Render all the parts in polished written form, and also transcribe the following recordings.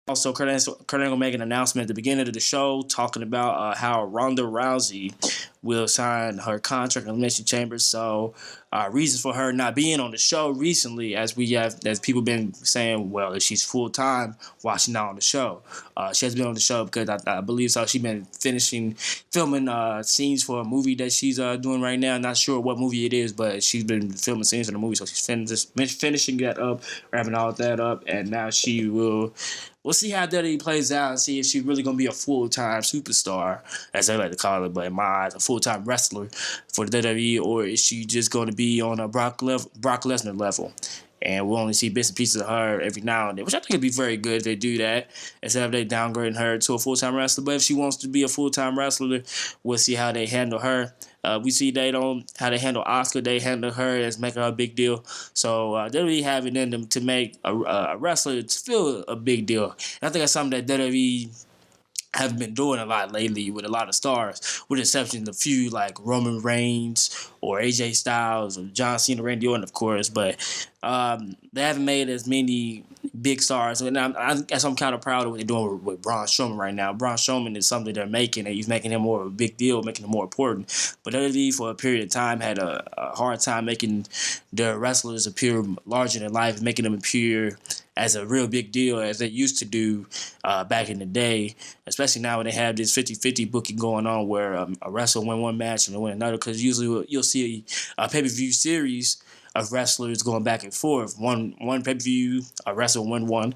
Also, Kurt Angle made an announcement at the beginning of the show talking about how Ronda Rousey will sign her contract in Elimination Chamber. So, reasons for her not being on the show recently, as people been saying, well, if she's full time, why she not on the show? She has been on the show because I believe so. She's been filming scenes for a movie that she's doing right now. Not sure what movie it is, but she's been filming scenes for the movie, so she's finishing that up, wrapping all that up, and now she will. We'll see how WWE plays out and see if she's really going to be a full-time superstar, as they like to call it, but in my eyes, a full-time wrestler for the WWE, or is she just going to be on a Brock Lesnar level? And we'll only see bits and pieces of her every now and then, which I think would be very good if they do that, instead of they downgrading her to a full-time wrestler. But if she wants to be a full-time wrestler, we'll see how they handle her. We see how they handle Asuka. They handle her as making her a big deal. So they really have it in them to make a wrestler feel a big deal. And I think that's something that WWE have been doing a lot lately with a lot of stars, with the exception of a few like Roman Reigns or AJ Styles or John Cena, Randy Orton, of course. But they haven't made as many big stars. And I guess I'm kind of proud of what they're doing with Braun Strowman right now. Braun Strowman is something they're making, and he's making him more of a big deal, making him more important. But WWE, for a period of time, had a hard time making their wrestlers appear larger than life, making them appear as a real big deal as they used to do back in the day, especially now when they have this 50-50 booking going on where a wrestler win one match and they win another, because usually you'll see a pay-per-view series of wrestlers going back and forth. One pay-per-view, a wrestler win one,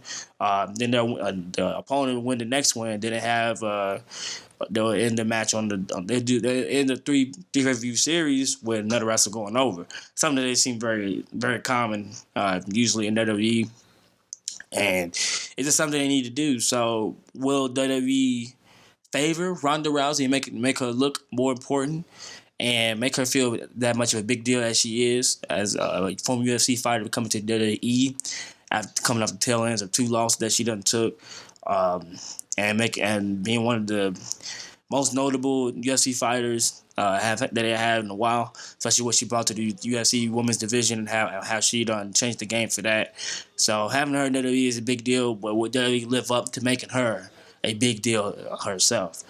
then the opponent win the next one, then they have they'll end the match they end the three pay-per-view series with another wrestler going over. Something that they seem very, very common usually in WWE. And it's just something they need to do. So will WWE favor Ronda Rousey and make her look more important and make her feel that much of a big deal as she is, as a former UFC fighter coming to WWE after coming off the tail ends of 2 losses that she done took, and being one of the most notable UFC fighters that they have in a while, especially what she brought to the UFC women's division and how she done changed the game for that. So having her in WWE is a big deal, but would WWE live up to making her a big deal herself?